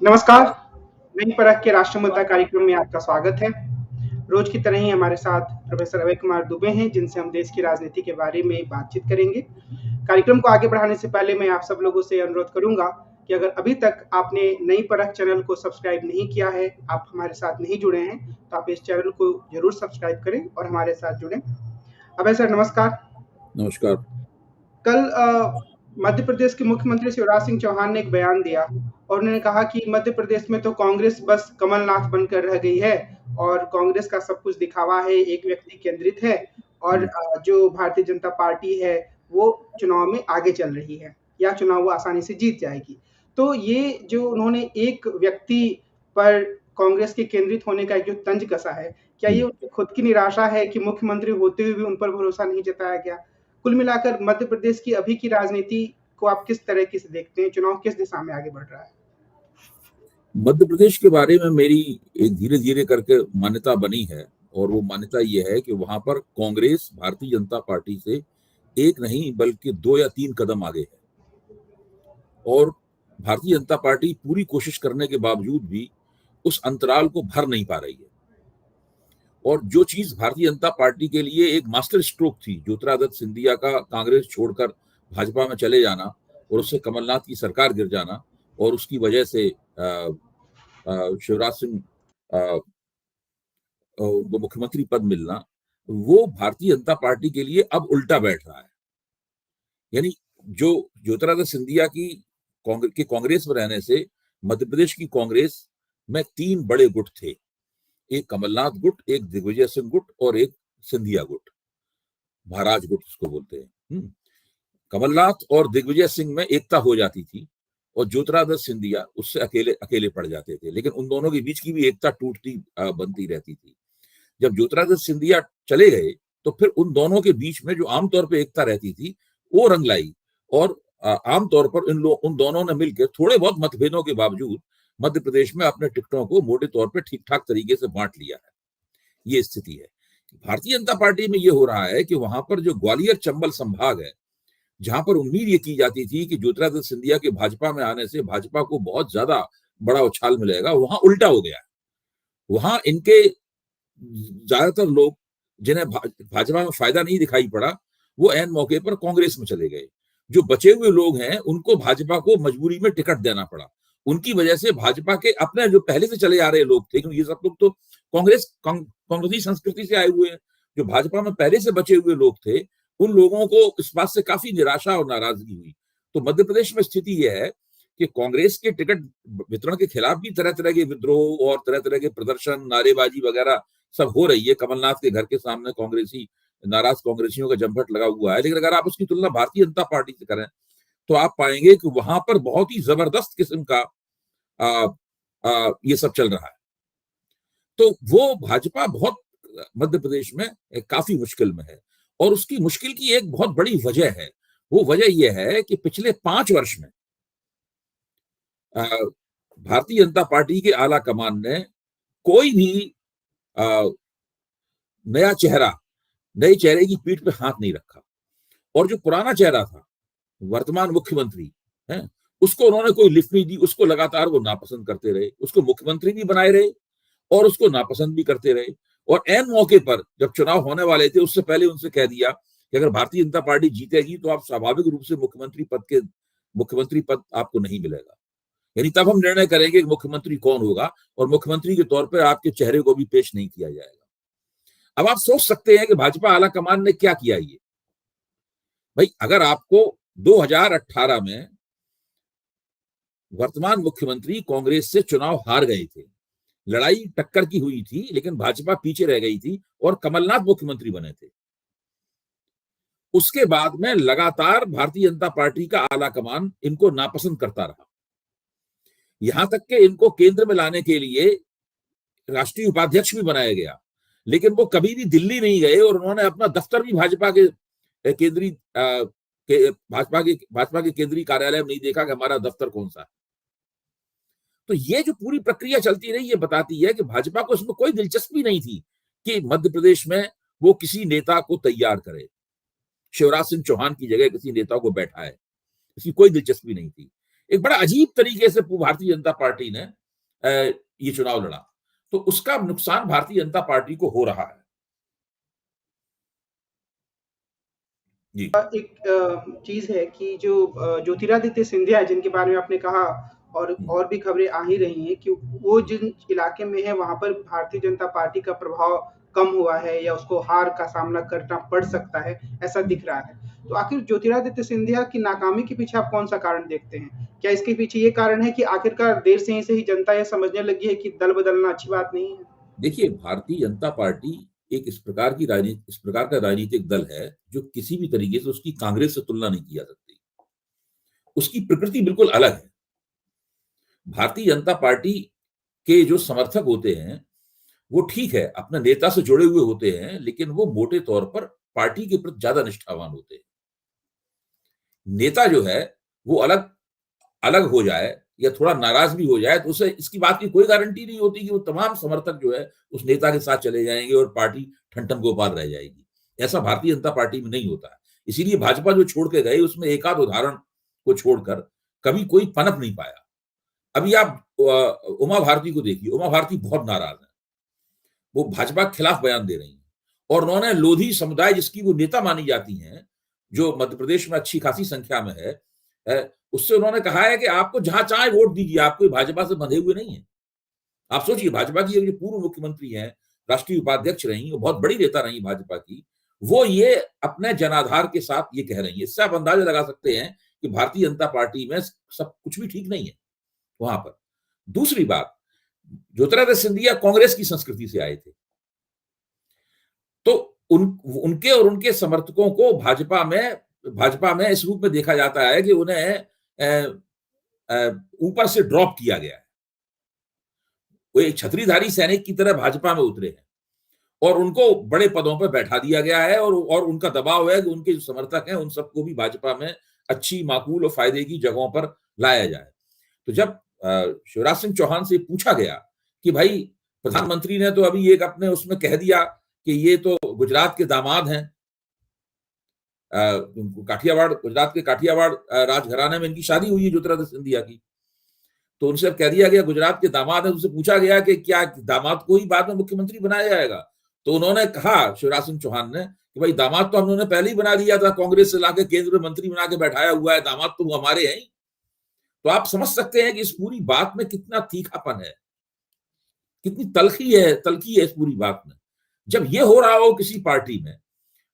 नमस्कार। नई परख के राष्ट्र मुद्दा कार्यक्रम में आपका स्वागत है। रोज की तरह ही हमारे साथ प्रोफेसर अभय कुमार दुबे हैं, जिनसे हम देश की राजनीति के बारे में बातचीत करेंगे। कार्यक्रम को आगे बढ़ाने से पहले मैं आप सब लोगों से अनुरोध करूंगा कि अगर अभी तक आपने नई परख चैनल को सब्सक्राइब नहीं किया है, आप हमारे साथ नहीं जुड़े हैं, तो आप इस चैनल को जरूर सब्सक्राइब करें और हमारे साथ जुड़ें। अभय सर, नमस्कार। नमस्कार। कल मध्य प्रदेश के मुख्यमंत्री शिवराज सिंह चौहान ने एक बयान दिया और उन्होंने कहा कि मध्य प्रदेश में तो कांग्रेस बस कमलनाथ बनकर रह गई है और कांग्रेस का सब कुछ दिखावा है, एक व्यक्ति केंद्रित है और जो भारतीय जनता पार्टी है वो चुनाव में आगे चल रही है या चुनाव वो आसानी से जीत जाएगी। तो ये जो उन्होंने एक व्यक्ति पर कांग्रेस के केंद्रित होने का एक जो तंज कसा है, क्या ये उनकी खुद की निराशा है कि मुख्यमंत्री होते हुए भी उन पर भरोसा नहीं जताया गया? कुल मिलाकर मध्य प्रदेश की अभी की राजनीति को आप किस तरीके से देखते हैं? चुनाव किस दिशा में आगे बढ़ रहा है? मध्य प्रदेश के बारे में मेरी एक धीरे धीरे करके मान्यता बनी है और वो मान्यता ये है कि वहां पर कांग्रेस भारतीय जनता पार्टी से एक नहीं बल्कि 2 या 3 कदम आगे है और भारतीय जनता पार्टी पूरी कोशिश करने के बावजूद भी उस अंतराल को भर नहीं पा रही है। और जो चीज भारतीय जनता पार्टी के लिए एक मास्टर स्ट्रोक थी, ज्योतिरादित्य सिंधिया का कांग्रेस छोड़कर भाजपा में चले जाना और उससे कमलनाथ की सरकार गिर जाना और उसकी वजह से शिवराज सिंह को मुख्यमंत्री पद मिलना, वो भारतीय जनता पार्टी के लिए अब उल्टा बैठ रहा है। यानी जो ज्योतिरादित्य सिंधिया की कांग्रेस में रहने से मध्य प्रदेश की कांग्रेस में 3 बड़े गुट थे, एक कमलनाथ गुट, एक दिग्विजय सिंह गुट और एक सिंधिया गुट, महाराज गुट उसको बोलते हैं। कमलनाथ और दिग्विजय सिंह में एकता हो जाती थी और ज्योतिरादित्य सिंधिया उससे अकेले अकेले पड़ जाते थे, लेकिन उन दोनों के बीच की भी एकता टूटती बनती रहती थी। जब ज्योतिरादित्य सिंधिया चले गए तो फिर उन दोनों के बीच में जो आमतौर पर एकता रहती थी वो रंग लाई और आमतौर पर उन दोनों ने मिलकर थोड़े बहुत मतभेदों के बावजूद मध्य प्रदेश में अपने टिकटों को मोटे तौर पर ठीक ठाक तरीके से बांट लिया है। ये स्थिति है। भारतीय जनता पार्टी में ये हो रहा है कि वहां पर जो ग्वालियर चंबल संभाग है, जहां पर उम्मीद ये की जाती थी कि ज्योतिरादित्य सिंधिया के भाजपा में आने से भाजपा को बहुत ज्यादा बड़ा उछाल मिलेगा, वहां उल्टा हो गया। वहां इनके ज्यादातर लोग जिन्हें भाजपा में फायदा नहीं दिखाई पड़ा, वो ऐन मौके पर कांग्रेस में चले गए। जो बचे हुए लोग हैं उनको भाजपा को मजबूरी में टिकट देना पड़ा। उनकी वजह से भाजपा के अपने जो पहले से चले आ रहे लोग थे, क्योंकि ये सब लोग तो कांग्रेसी संस्कृति से आए हुए हैं, जो भाजपा में पहले से बचे हुए लोग थे, उन लोगों को इस बात से काफी निराशा और नाराजगी हुई। तो मध्य प्रदेश में स्थिति यह है कि कांग्रेस के टिकट वितरण के खिलाफ भी तरह तरह के विद्रोह और तरह तरह के प्रदर्शन, नारेबाजी वगैरह सब हो रही है। कमलनाथ के घर के सामने कांग्रेसी नाराज कांग्रेसियों का जमघट लगा हुआ है। लेकिन अगर आप उसकी तुलना भारतीय जनता पार्टी से करें तो आप पाएंगे कि वहां पर बहुत ही जबरदस्त किस्म का ये सब चल रहा है। तो वो भाजपा बहुत मध्य प्रदेश में काफी मुश्किल में है और उसकी मुश्किल की एक बहुत बड़ी वजह है। वो वजह यह है कि पिछले 5 वर्ष में भारतीय जनता पार्टी के आला कमान ने कोई भी नया चेहरा, नए चेहरे की पीठ पे हाथ नहीं रखा और जो पुराना चेहरा था, वर्तमान मुख्यमंत्री है, उसको उन्होंने कोई लिफ्ट नहीं दी। उसको लगातार वो नापसंद करते रहे, उसको मुख्यमंत्री भी बनाए रहे और उसको नापसंद भी करते रहे। और ऐन मौके पर जब चुनाव होने वाले थे उससे पहले उनसे कह दिया कि अगर भारतीय जनता पार्टी जीतेगी तो आप स्वाभाविक रूप से मुख्यमंत्री पद आपको नहीं मिलेगा। यानी तब हम निर्णय करेंगे कि मुख्यमंत्री कौन होगा और मुख्यमंत्री के तौर पर आपके चेहरे को भी पेश नहीं किया जाएगा। अब आप सोच सकते हैं कि भाजपा आला कमान ने क्या किया। ये भाई, अगर आपको 2018 में वर्तमान मुख्यमंत्री कांग्रेस से चुनाव हार गए थे, लड़ाई टक्कर की हुई थी, लेकिन भाजपा पीछे रह गई थी और कमलनाथ मुख्यमंत्री बने थे। उसके बाद में लगातार भारतीय जनता पार्टी का आला कमान इनको नापसंद करता रहा, यहां तक कि इनको केंद्र में लाने के लिए राष्ट्रीय उपाध्यक्ष भी बनाया गया, लेकिन वो कभी भी दिल्ली नहीं गए और उन्होंने अपना दफ्तर भी भाजपा के केंद्रीय कार्यालय में नहीं देखा कि हमारा दफ्तर कौन सा है। तो ये जो पूरी प्रक्रिया चलती रही, ये बताती है कि भाजपा को इसमें कोई दिलचस्पी नहीं थी कि मध्य प्रदेश में वो किसी नेता को तैयार करे, शिवराज सिंह चौहान की जगह किसी नेता को बैठाए, इसकी कोई दिलचस्पी नहीं थी। एक बड़ा अजीब तरीके से भारतीय जनता पार्टी ने ये चुनाव लड़ा, तो उसका नुकसान भारतीय जनता पार्टी को हो रहा है। जी। एक चीज है कि जो ज्योतिरादित्य सिंधिया जिनके बारे में आपने कहा, और भी खबरें आ ही रही हैं कि वो जिन इलाके में है वहां पर भारतीय जनता पार्टी का प्रभाव कम हुआ है या उसको हार का सामना करना पड़ सकता है, ऐसा दिख रहा है। तो आखिर ज्योतिरादित्य सिंधिया की नाकामी के पीछे आप कौन सा कारण देखते हैं? क्या इसके पीछे ये कारण है कि आखिरकार देर से ही जनता यह समझने लगी है कि दल बदलना अच्छी बात नहीं है? देखिए, भारतीय जनता पार्टी एक इस प्रकार का राजनीतिक दल है जो किसी भी तरीके से उसकी कांग्रेस से तुलना नहीं की जा सकती। उसकी प्रकृति बिल्कुल अलग है। भारतीय जनता पार्टी के जो समर्थक होते हैं वो ठीक है, अपने नेता से जुड़े हुए होते हैं, लेकिन वो मोटे तौर पर पार्टी के प्रति ज्यादा निष्ठावान होते हैं। नेता जो है वो अलग अलग हो जाए या थोड़ा नाराज भी हो जाए तो उसे इसकी बात की कोई गारंटी नहीं होती कि वो तमाम समर्थक जो है उस नेता के साथ चले जाएंगे और पार्टी ठन गोपाल रह जाएगी। ऐसा भारतीय जनता पार्टी में नहीं होता है। इसीलिए भाजपा जो छोड़ के गए उसमें एक आध उदाहरण को छोड़कर कभी कोई पनप नहीं पाया। अभी आप उमा भारती को देखिए, उमा भारती बहुत नाराज है, वो भाजपा के खिलाफ बयान दे रही हैं और उन्होंने लोधी समुदाय जिसकी वो नेता मानी जाती हैं, जो मध्य प्रदेश में अच्छी खासी संख्या में है, उससे उन्होंने कहा है कि आपको जहां चाहे वोट दीजिए, आप कोई भाजपा से बंधे हुए नहीं है। आप सोचिए, भाजपा की जो पूर्व मुख्यमंत्री हैं, राष्ट्रीय उपाध्यक्ष रही, बहुत बड़ी नेता रही भाजपा की, वो ये अपने जनाधार के साथ ये कह रही है। इससे आप अंदाजा लगा सकते हैं कि भारतीय जनता पार्टी में सब कुछ भी ठीक नहीं है वहां पर। दूसरी बात, ज्योतिरादित्य सिंधिया कांग्रेस की संस्कृति से आए थे, तो उनके और उनके समर्थकों को भाजपा में इस रूप में देखा जाता है कि उन्हें ऊपर से ड्रॉप किया गया है। वो एक छतरीधारी सैनिक की तरह भाजपा में उतरे हैं और उनको बड़े पदों पर बैठा दिया गया है और उनका दबाव है कि उनके जो समर्थक हैं उन सबको भी भाजपा में अच्छी, माकूल और फायदे की जगहों पर लाया जाए। तो जब शिवराज सिंह चौहान से पूछा गया कि भाई, प्रधानमंत्री ने तो अभी एक अपने उसमें कह दिया कि ये तो गुजरात के दामाद हैं, गुजरात के काठियावाड़ राजघराने में इनकी शादी हुई है ज्योतिरादित्य सिंधिया की, तो उनसे अब कह दिया गया गुजरात के दामाद है। उनसे पूछा गया कि क्या दामाद को ही बाद में मुख्यमंत्री बनाया जाएगा? तो उन्होंने कहा, शिवराज सिंह चौहान ने, कि भाई दामाद तो हमने पहले ही बना दिया था, कांग्रेस से लाके केंद्र में मंत्री बना के बैठाया हुआ है, दामाद तो वो हमारे हैं ही। तो आप समझ सकते हैं कि इस पूरी बात में कितना तीखापन है, कितनी तलखी है इस पूरी बात में। जब ये हो रहा हो किसी पार्टी में,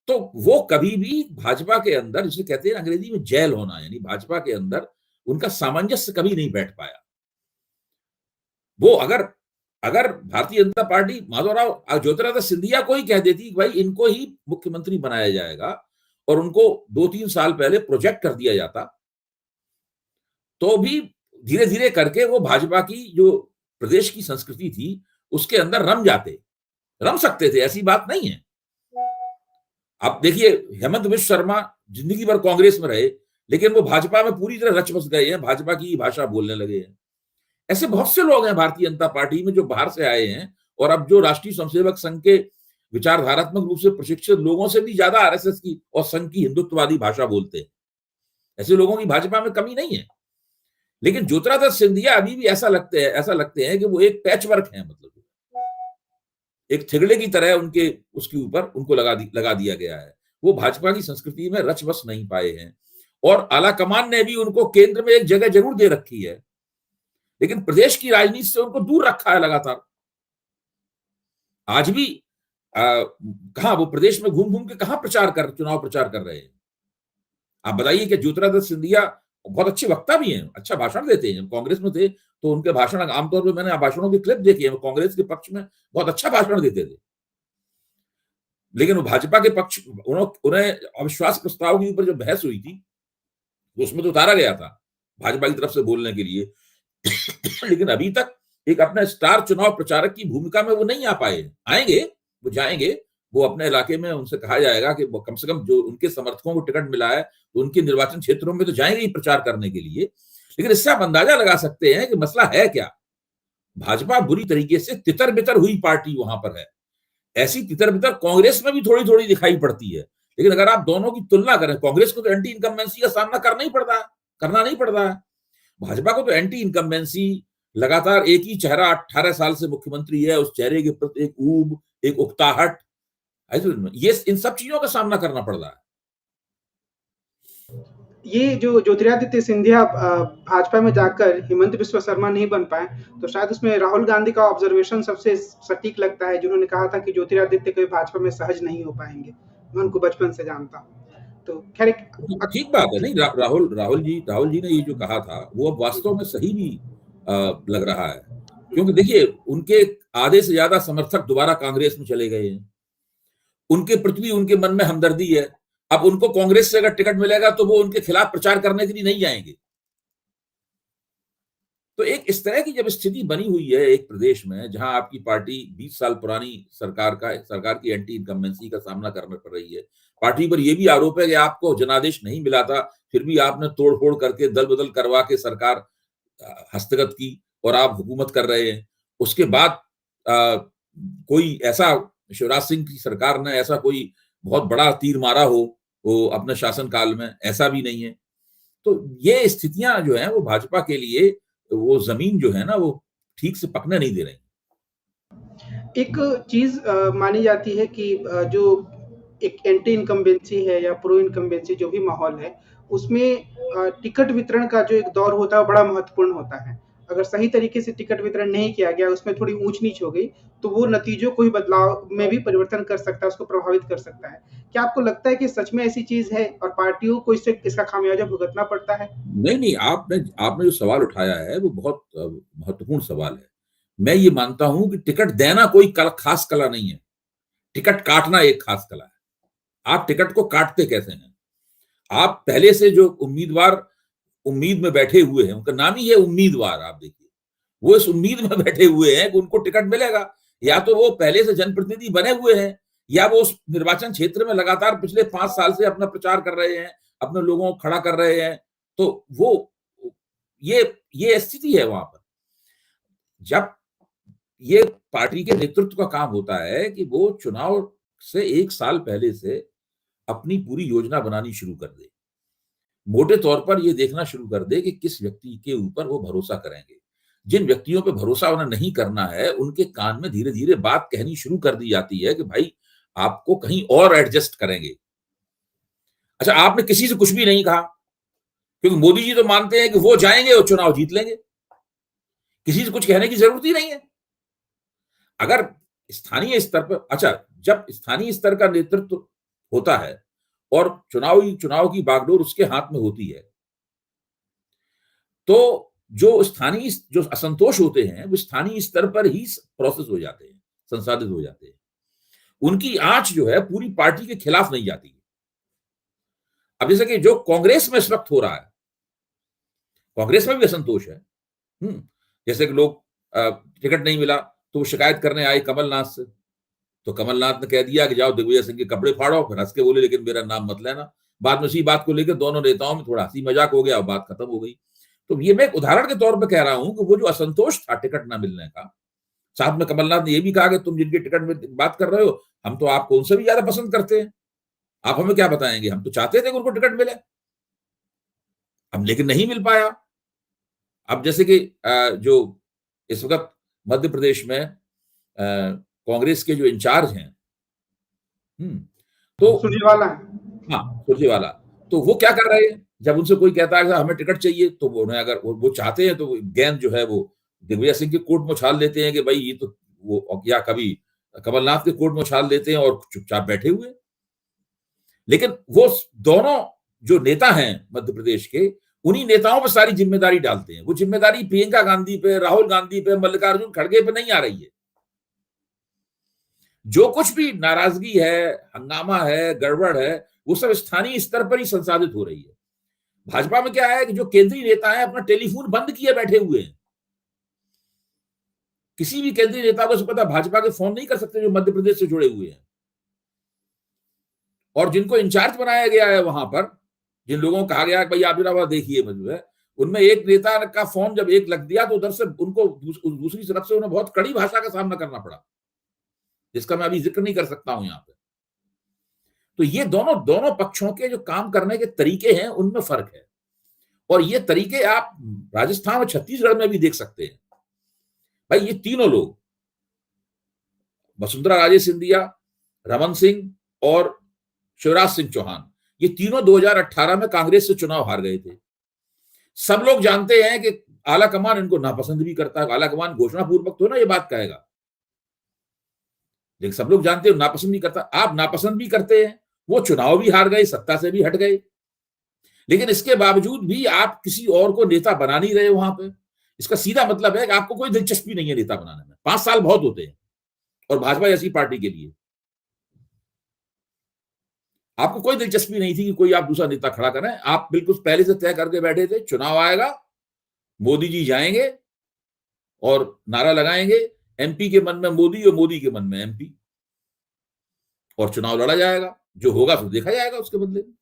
तो वो कभी भी भाजपा के अंदर, जिसे कहते हैं अंग्रेजी में जेल होना, यानी भाजपा के अंदर उनका सामंजस्य कभी नहीं बैठ पाया। वो अगर भारतीय जनता पार्टी माधवराव ज्योतिरादित्य सिंधिया को ही कह देती कि भाई इनको ही मुख्यमंत्री बनाया जाएगा और उनको 2-3 साल पहले प्रोजेक्ट कर दिया जाता, तो भी धीरे धीरे करके वो भाजपा की जो प्रदेश की संस्कृति थी उसके अंदर रम सकते थे, ऐसी बात नहीं है। आप देखिए, हेमंत बिश्व शर्मा जिंदगी भर कांग्रेस में रहे, लेकिन वो भाजपा में पूरी तरह रच बस गए हैं, भाजपा की भाषा बोलने लगे हैं। ऐसे बहुत से लोग हैं भारतीय जनता पार्टी में जो बाहर से आए हैं और अब जो राष्ट्रीय स्वयंसेवक संघ के विचारधारात्मक रूप से प्रशिक्षित लोगों से भी ज्यादा आरएसएस की और संघ की हिंदुत्ववादी भाषा बोलते हैं। ऐसे लोगों की भाजपा में कमी नहीं है, लेकिन ज्योतिरादित्य सिंधिया अभी भी ऐसा लगते हैं कि वो एक पैचवर्क है, मतलब एक थिगड़े की तरह उसके ऊपर उनको लगा दिया गया है। वो भाजपा की संस्कृति में रच बस नहीं पाए हैं और आलाकमान ने भी उनको केंद्र में एक जगह जरूर दे रखी है, लेकिन प्रदेश की राजनीति से उनको दूर रखा है लगातार। आज भी कहां वो प्रदेश में घूम घूम के कहां चुनाव प्रचार कर रहे हैं? आप बताइए कि ज्योतिरादित्य सिंधिया बहुत अच्छे वक्ता भी हैं, अच्छा भाषण देते हैं। कांग्रेस में थे तो उनके भाषण आमतौर पर मैंने भाषणों की क्लिप देखी है, वो कांग्रेस के पक्ष में बहुत अच्छा भाषण देते थे, लेकिन वो भाजपा के पक्ष उन्हें अविश्वास प्रस्ताव के ऊपर जो बहस हुई थी उसमें तो उतारा गया था भाजपा की तरफ से बोलने के लिए लेकिन अभी तक एक अपने स्टार चुनाव प्रचारक की भूमिका में वो नहीं आ पाए। आएंगे, वो जाएंगे, वो अपने इलाके में उनसे कहा जाएगा कि कम से कम जो उनके समर्थकों को टिकट मिला है तो उनके निर्वाचन क्षेत्रों में तो जाएंगे ही प्रचार करने के लिए। लेकिन इससे आप अंदाजा लगा सकते हैं कि मसला है क्या। भाजपा बुरी तरीके से तितर बितर हुई पार्टी वहां पर है। ऐसी तितर बितर कांग्रेस में भी थोड़ी थोड़ी दिखाई पड़ती है, लेकिन अगर आप दोनों की तुलना करें, कांग्रेस को तो एंटी इनकम्बेंसी का सामना करना नहीं पड़ता है। भाजपा को तो एंटी इनकम्बेंसी, लगातार एक ही चेहरा 18 साल से मुख्यमंत्री है, उस चेहरे के प्रति एक ऊब, एक उकताहट, ये इन सब चीजों का सामना करना पड़ रहा है। ये जो ज्योतिरादित्य सिंधिया भाजपा में जाकर हिमंत बिस्वा शर्मा नहीं बन पाए, तो शायद उसमें राहुल गांधी का ऑब्जर्वेशन सबसे सटीक लगता है, जिन्होंने कहा था कि ज्योतिरादित्य कभी भाजपा में सहज नहीं हो पाएंगे, मैं उनको बचपन से जानता हूँ। तो खैर ठीक बात है। नहीं, राहुल जी ने ये जो कहा था वो अब वास्तव में सही भी लग रहा है, क्योंकि देखिए उनके आधे से ज्यादा समर्थक दोबारा कांग्रेस में चले गए हैं, उनके प्रति भी उनके मन में हमदर्दी है। अब उनको कांग्रेस से अगर टिकट मिलेगा तो वो उनके खिलाफ प्रचार करने के लिए नहीं जाएंगे। तो एक इस तरह की जब स्थिति बनी हुई है एक प्रदेश में, जहां आपकी पार्टी 20 साल पुरानी सरकार की एंटी इनकम्बेंसी का सामना करना पड़ रही है, पार्टी पर यह भी आरोप है कि आपको जनादेश नहीं मिला था, फिर भी आपने तोड़फोड़ करके दल बदल करवा के सरकार हस्तगत की और आप हुकूमत कर रहे हैं। उसके बाद कोई ऐसा शिवराज सिंह की सरकार ने ऐसा कोई बहुत बड़ा तीर मारा हो वो अपने शासन काल में, ऐसा भी नहीं है। तो ये स्थितियां जो है वो भाजपा के लिए वो जमीन जो है ना वो ठीक से पकने नहीं दे रही। एक चीज मानी जाती है कि जो एक एंटी इनकम्बेंसी है या प्रो इनकम्बेंसी जो भी माहौल है, उसमें टिकट वितरण का जो एक दौर होता है वो बड़ा महत्वपूर्ण होता है। अगर सही तरीके से टिकट वितरण नहीं किया गया, उसमें थोड़ी ऊंच नीच हो गई, तो वो नतीजों को ही बदलाव में भी परिवर्तन कर सकता है, उसको प्रभावित कर सकता है। क्या आपको लगता है कि सच में ऐसी चीज है और पार्टियों को इसका खामियाजा भुगतना पड़ता है? नहीं, आपने जो सवाल उठाया है वो बहुत महत्वपूर्ण सवाल है। मैं ये मानता हूं कि टिकट देना कोई खास कला नहीं है, टिकट काटना एक खास कला है। आप टिकट को काटते कैसे हैं? आप पहले से जो उम्मीदवार उम्मीद में बैठे हुए हैं, उनका नाम ही है उम्मीदवार, आप देखिए वो इस उम्मीद में बैठे हुए हैं कि उनको टिकट मिलेगा, या तो वो पहले से जनप्रतिनिधि बने हुए हैं, या वो उस निर्वाचन क्षेत्र में लगातार पिछले 5 साल से अपना प्रचार कर रहे हैं, अपने लोगों को खड़ा कर रहे हैं। तो वो ये स्थिति है वहां पर। जब ये पार्टी के नेतृत्व का काम होता है कि वो चुनाव से 1 साल पहले से अपनी पूरी योजना बनानी शुरू कर दे, मोटे तौर पर ये देखना शुरू कर दे कि किस व्यक्ति के ऊपर वो भरोसा करेंगे। जिन व्यक्तियों पे भरोसा उन्हें नहीं करना है, उनके कान में धीरे धीरे बात कहनी शुरू कर दी जाती है कि भाई आपको कहीं और एडजस्ट करेंगे। अच्छा, आपने किसी से कुछ भी नहीं कहा, क्योंकि मोदी जी तो मानते हैं कि वो जाएंगे और चुनाव जीत लेंगे, किसी से कुछ कहने की जरूरत ही नहीं है। अगर स्थानीय स्तर पर, अच्छा, जब स्थानीय स्तर का नेतृत्व होता है और चुनाव की बागडोर उसके हाथ में होती है, तो जो असंतोष होते हैं वो स्थानीय स्तर पर ही प्रोसेस हो जाते हैं, संसाधित हो जाते हैं। उनकी आंच जो है पूरी पार्टी के खिलाफ नहीं जाती। अब जैसे कि जो कांग्रेस में इस वक्त हो रहा है, कांग्रेस में भी असंतोष है। जैसे कि लोग टिकट नहीं मिला तो वो शिकायत करने आए कमलनाथ से, तो कमलनाथ ने कह दिया कि जाओ दिग्विजय सिंह के कपड़े फाड़ो, फिर हंस के बोले लेकिन मेरा नाम मत लेना। बाद में उसी बात को लेकर दोनों नेताओं में थोड़ा हंसी मजाक हो गया और बात खत्म हो गई। तो ये मैं एक उदाहरण के तौर पर कह रहा हूं कि वो जो असंतोष था टिकट ना मिलने का, साथ में कमलनाथ ने यह भी कहा कि तुम जिनके टिकट में बात कर रहे हो, हम तो आपको उनसे भी ज्यादा पसंद करते हैं, आप हमें क्या बताएंगे, हम तो चाहते थे कि उनको टिकट मिले, अब लेकिन नहीं मिल पाया। अब जैसे कि जो इस वक्त मध्य प्रदेश में कांग्रेस के जो इंचार्ज हैं, तो सुरजेवाला। हाँ, सुरजेवाला, तो वो क्या कर रहे हैं, जब उनसे कोई कहता है कि हमें टिकट चाहिए, तो उन्हें अगर वो चाहते हैं तो गेंद जो है वो दिग्विजय सिंह के कोर्ट में उछाल देते हैं कि भाई ये तो वो, या कभी कमलनाथ के कोर्ट में उछाल देते हैं और चुपचाप बैठे हुए। लेकिन वो दोनों जो नेता हैं मध्य प्रदेश के, उन्हीं नेताओं पर सारी जिम्मेदारी डालते हैं। वो जिम्मेदारी प्रियंका गांधी पे, राहुल गांधी पे, मल्लिकार्जुन खड़गे पे नहीं आ रही है। जो कुछ भी नाराजगी है, हंगामा है, गड़बड़ है, वो सब स्थानीय स्तर पर ही संसाधित हो रही है। भाजपा में क्या है कि जो केंद्रीय नेता है अपना टेलीफोन बंद किए बैठे हुए हैं। किसी भी केंद्रीय नेता को पता भाजपा के फोन नहीं कर सकते जो मध्य प्रदेश से जुड़े हुए हैं। और जिनको इंचार्ज बनाया गया है वहां पर, जिन लोगों को कहा गया कि भाई आप जरा देखिए, मतलब उनमें एक नेता का फोन जब एक लग दिया तो उधर से उनको दूसरी तरफ से उन्हें बहुत कड़ी भाषा का सामना करना पड़ा, जिसका मैं अभी जिक्र नहीं कर सकता हूं यहां पे। तो ये दोनों पक्षों के जो काम करने के तरीके हैं उनमें फर्क है। और ये तरीके आप राजस्थान और छत्तीसगढ़ में भी देख सकते हैं। भाई ये तीनों लोग, वसुंधरा राजे सिंधिया, रमन सिंह और शिवराज सिंह चौहान, ये तीनों 2018 में कांग्रेस से चुनाव हार गए थे। सब लोग जानते हैं कि आला कमान इनको नापसंद भी करता है। आला कमान घोषणा पूर्वक तो ना ये बात कहेगा, लेकिन सब लोग जानते हैं नापसंद भी करता। आप नापसंद भी करते हैं, वो चुनाव भी हार गए, सत्ता से भी हट गए, लेकिन इसके बावजूद भी आप किसी और को नेता बना नहीं रहे वहां पे। इसका सीधा मतलब है कि आपको कोई दिलचस्पी नहीं है नेता बनाने में। 5 साल बहुत होते हैं, और भाजपा जैसी पार्टी के लिए आपको कोई दिलचस्पी नहीं थी कि कोई आप दूसरा नेता खड़ा करें। आप बिल्कुल पहले से तय करके बैठे थे, चुनाव आएगा, मोदी जी जाएंगे और नारा लगाएंगे, एमपी के मन में मोदी और मोदी के मन में एमपी, और चुनाव लड़ा जाएगा। जो होगा फिर देखा जाएगा उसके बदले में।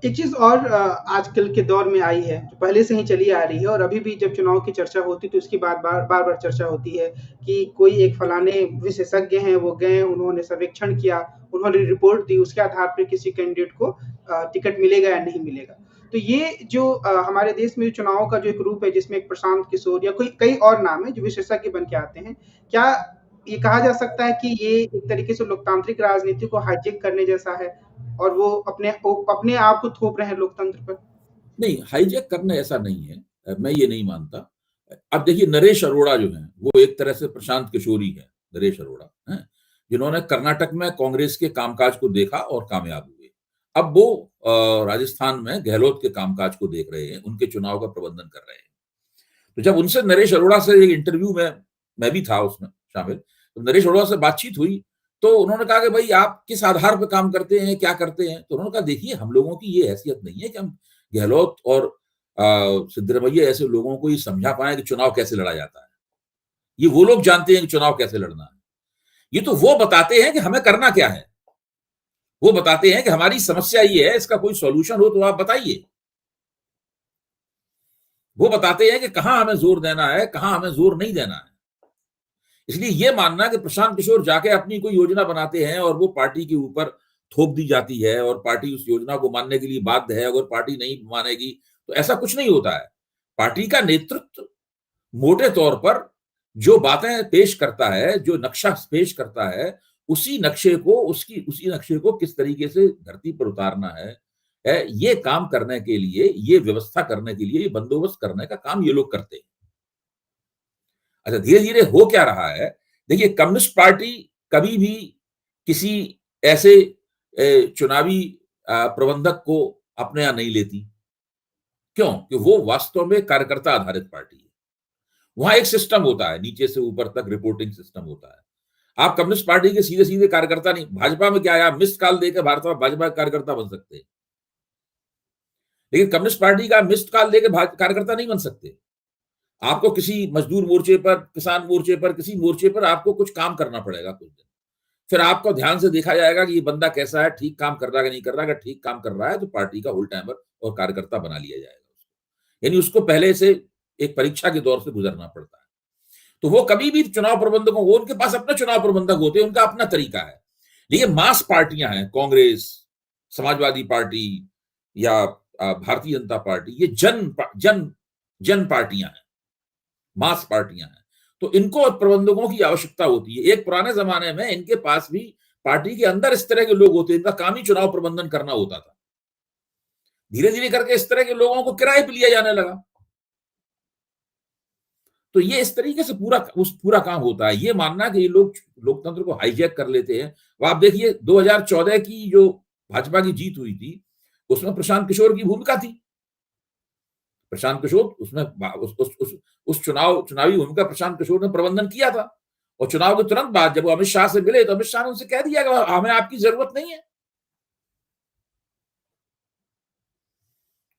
एक चीज और आजकल के दौर में आई है, जो पहले से ही चली आ रही है, और अभी भी जब चुनाव की चर्चा होती है तो उसकी बार बार चर्चा होती है कि कोई एक फलाने विशेषज्ञ हैं, वो गए, उन्होंने सर्वेक्षण किया, उन्होंने रिपोर्ट दी, उसके आधार पर किसी कैंडिडेट को टिकट मिलेगा या नहीं मिलेगा। तो ये जो हमारे देश में चुनाव का जो एक रूप है, जिसमें एक प्रशांत किशोर या कोई कई और नाम है जो विशेषज्ञ बन के आते हैं, क्या ये कहा जा सकता है कि ये एक तरीके से लोकतांत्रिक राजनीति को हाईजेक करने जैसा है, और वो अपने आप को थोप रहे हैं लोकतंत्र पर? नहीं, हाईजैक करना ऐसा नहीं है, मैं ये नहीं मानता। अब देखिए, नरेश अरोड़ा जो है वो एक तरह से प्रशांत किशोर ही है। नरेश अरोड़ा है, जिन्होंने कर्नाटक में कांग्रेस के कामकाज को देखा और कामयाब हुए। अब वो राजस्थान में गहलोत के कामकाज को देख रहे हैं, उनके चुनाव का प्रबंधन कर रहे हैं। तो जब उनसे नरेश अरोड़ा से एक इंटरव्यू में, मैं भी था उसमें शामिल, तो नरेश अरोड़ा से बातचीत हुई, तो उन्होंने कहा कि भाई आप किस आधार पर काम करते हैं, क्या करते हैं? तो उन्होंने कहा देखिए, हम लोगों की ये हैसियत नहीं है कि हम गहलोत और सिद्धरमैया ऐसे लोगों को ये समझा पाए कि चुनाव कैसे लड़ा जाता है। ये वो लोग जानते हैं कि चुनाव कैसे लड़ना है। ये तो वो बताते हैं कि हमें करना क्या है। वो बताते हैं कि हमारी समस्या ये है, इसका कोई सॉल्यूशन हो तो आप बताइए। वो बताते हैं कि कहां हमें जोर देना है, कहां हमें जोर नहीं देना है। इसलिए ये मानना कि प्रशांत किशोर जाके अपनी कोई योजना बनाते हैं और वो पार्टी के ऊपर थोप दी जाती है और पार्टी उस योजना को मानने के लिए बाध्य है, अगर पार्टी नहीं मानेगी तो ऐसा कुछ नहीं होता है। पार्टी का नेतृत्व मोटे तौर पर जो बातें पेश करता है, जो नक्शा पेश करता है, उसी नक्शे को किस तरीके से धरती पर उतारना है, ये काम करने के लिए, ये व्यवस्था करने के लिए, ये बंदोबस्त करने का काम ये लोग करते हैं। अच्छा, धीरे धीरे हो क्या रहा है, देखिए, कम्युनिस्ट पार्टी कभी भी किसी ऐसे चुनावी प्रबंधक को अपने यहां नहीं लेती। क्यों? कि वो वास्तव में कार्यकर्ता आधारित पार्टी है। वहां एक सिस्टम होता है, नीचे से ऊपर तक रिपोर्टिंग सिस्टम होता है। आप कम्युनिस्ट पार्टी के सीधे सीधे कार्यकर्ता नहीं। भाजपा में क्या है, आप मिस्ड कॉल देकर भाजपा के कार्यकर्ता बन सकते हैं, लेकिन कम्युनिस्ट पार्टी का मिस्ड कॉल देकर कार्यकर्ता नहीं बन सकते। आपको किसी मजदूर मोर्चे पर, किसान मोर्चे पर, किसी मोर्चे पर आपको कुछ काम करना पड़ेगा कुछ दिन, फिर आपको ध्यान से देखा जाएगा कि ये बंदा कैसा है, ठीक काम कर रहा है कि नहीं कर रहा है। अगर ठीक काम कर रहा है तो पार्टी का होल टाइमर और कार्यकर्ता बना लिया जाएगा। यानी उसको पहले से एक परीक्षा के दौर से गुजरना पड़ता है। तो वो कभी भी चुनाव प्रबंधकों, वो उनके पास अपने चुनाव प्रबंधक होते हैं, उनका अपना तरीका है। लेकिन मास पार्टियां हैं, कांग्रेस, समाजवादी पार्टी या भारतीय जनता पार्टी, ये जन पार्टियां हैं, मास पार्टियां हैं। तो इनको प्रबंधकों की आवश्यकता होती है। एक पुराने जमाने में इनके पास भी पार्टी के अंदर इस तरह के लोग होते हैं, इनका काम ही चुनाव प्रबंधन करना होता था। धीरे धीरे करके इस तरह के लोगों को किराए पे लिया जाने लगा। तो ये इस तरीके से पूरा काम होता है। ये मानना कि ये लोग लोकतंत्र को हाईजैक कर लेते हैं। वो आप देखिए, 2014 की जो भाजपा की जीत हुई थी, उसमें प्रशांत किशोर की भूमिका थी। प्रशांत किशोर उसमें उस चुनावी भूमिका प्रशांत किशोर ने प्रबंधन किया था। और चुनाव के तुरंत बाद जब वो अमित शाह से मिले, तो अमित शाह ने उनसे कह दिया कि हमें आपकी जरूरत नहीं है।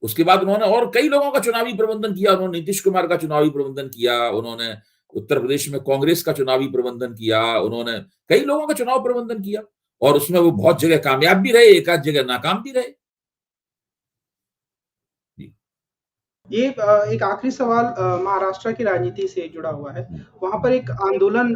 उसके बाद उन्होंने और कई लोगों का चुनावी प्रबंधन किया। उन्होंने नीतीश कुमार का चुनावी प्रबंधन किया, उन्होंने उत्तर प्रदेश में कांग्रेस का चुनावी प्रबंधन किया, उन्होंने कई लोगों का चुनाव प्रबंधन किया, और उसमें वो बहुत जगह कामयाब भी रहे, एक आध जगह नाकाम भी रहे। ये एक आखिरी सवाल महाराष्ट्र की राजनीति से जुड़ा हुआ है। वहां पर एक आंदोलन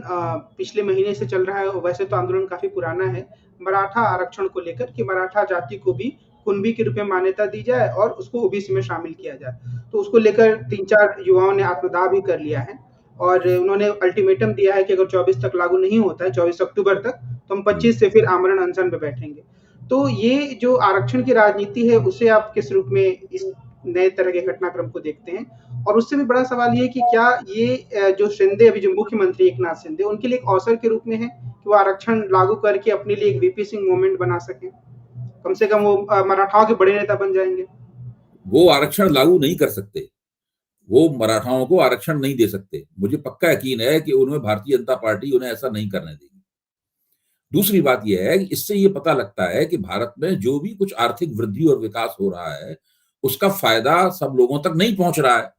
पिछले महीने से चल रहा है, वैसे तो आंदोलन काफी पुराना है, मराठा आरक्षण को लेकर, कि मराठा जाति को भी कुनबी के रूप में मान्यता दी जाए और उसको ओबीसी में शामिल किया जाए। तो उसको लेकर 3-4 युवाओं ने आत्मदाह भी कर लिया है और उन्होंने अल्टीमेटम दिया है कि अगर 24 तक लागू नहीं होता है, 24 अक्टूबर तक, तो हम 25 से फिर आमरण अनशन पे बैठेंगे। तो ये जो आरक्षण की राजनीति है, उसे आप किस रूप में इस नए तरह के घटनाक्रम को देखते हैं? और उससे भी बड़ा सवाल ये है कि क्या ये जो शिंदे, अभी जो मुख्यमंत्री एकनाथ शिंदे, उनके लिए एक अवसर के रूप में है कि वो आरक्षण लागू करके अपने लिए एक वीपी सिंह मूवमेंट बना सकें? कम से कम वो मराठाओं के बड़े नेता बन जाएंगे। वो आरक्षण लागू नहीं कर सकते, वो मराठाओं को आरक्षण नहीं दे सकते। मुझे पक्का यकीन है कि उन्हें भारतीय जनता पार्टी उन्हें ऐसा नहीं करने देगी। दूसरी बात यह है कि इससे ये पता लगता है कि भारत में जो भी कुछ आर्थिक वृद्धि और विकास हो रहा है, उसका फायदा सब लोगों तक नहीं पहुंच रहा है।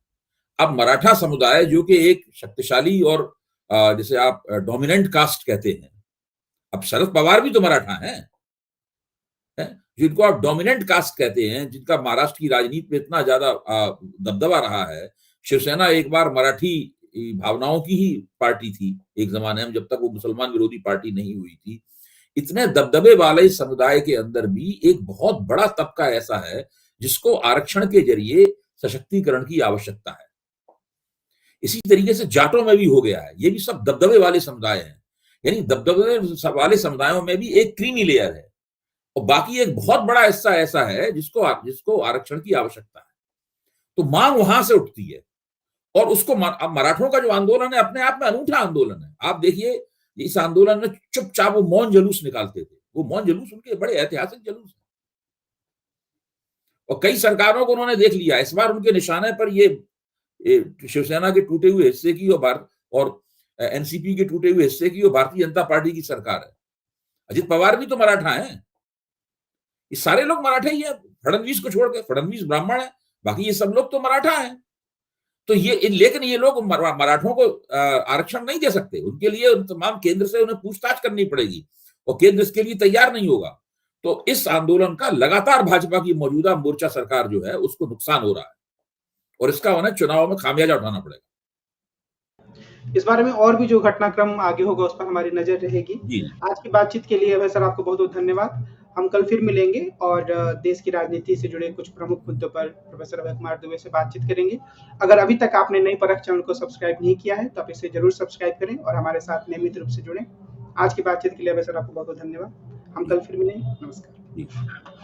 अब मराठा समुदाय जो कि एक शक्तिशाली और जिसे आप डोमिनेंट कास्ट कहते हैं, अब शरद पवार भी तो मराठा हैं, जिनको आप डोमिनेंट कास्ट कहते हैं, जिनका महाराष्ट्र की राजनीति में इतना ज्यादा दबदबा रहा है। शिवसेना एक बार मराठी भावनाओं की ही पार्टी थी एक जमाने में, जब तक वो मुसलमान विरोधी पार्टी नहीं हुई थी। इतने दबदबे वाले समुदाय के अंदर भी एक बहुत बड़ा तबका ऐसा है जिसको आरक्षण के जरिए सशक्तिकरण की आवश्यकता है। इसी तरीके से जाटों में भी हो गया है। ये भी सब दबदबे वाले समुदाय हैं, यानी दबदबे वाले समुदायों में भी एक क्रीमी लेयर है और बाकी एक बहुत बड़ा हिस्सा ऐसा है जिसको आरक्षण की आवश्यकता है। तो मांग वहां से उठती है और उसको मराठों का जो आंदोलन है अपने आप में अनूठा आंदोलन है। आप देखिए, इस आंदोलन में चुपचाप वो मौन जुलूस निकालते थे। वो मौन जुलूस उनके बड़े ऐतिहासिक जुलूस है और कई सरकारों को उन्होंने देख लिया। इस बार उनके निशाने पर ये शिवसेना के टूटे हुए हिस्से की और एनसीपी के टूटे हुए हिस्से की और भारतीय जनता पार्टी की सरकार है। अजित पवार भी तो मराठा हैं, ये सारे लोग मराठा ही है, फडणवीस को छोड़ के। फडणवीस ब्राह्मण है, बाकी ये सब लोग तो मराठा हैं। तो लेकिन ये लोग मराठों को आरक्षण नहीं दे सकते। उनके लिए तमाम केंद्र से उन्हें पूछताछ करनी पड़ेगी और केंद्र इसके लिए तैयार नहीं होगा। तो इस आंदोलन का लगातार भाजपा की मौजूदा मोर्चा सरकार जो है उसको नुकसान हो रहा है और इसका उन्हें चुनाव में खामियाजा उठाना पड़ेगा। इस बारे में और भी जो घटनाक्रम आगे होगा उस पर हमारी नजर रहेगी। आज की बातचीत के लिए सर आपको बहुत बहुत धन्यवाद। हम कल फिर मिलेंगे और देश की राजनीति से जुड़े कुछ प्रमुख मुद्दों पर प्रोफेसर अभय कुमार दुबे से बातचीत करेंगे। अगर अभी तक आपने नई परख चैनल को सब्सक्राइब नहीं किया है तो आप इसे जरूर सब्सक्राइब करें और हमारे साथ नियमित रूप से जुड़ें। आज की बातचीत के लिए अभय सर आपको बहुत बहुत धन्यवाद। हम कल फिर मिलेंगे। नमस्कार।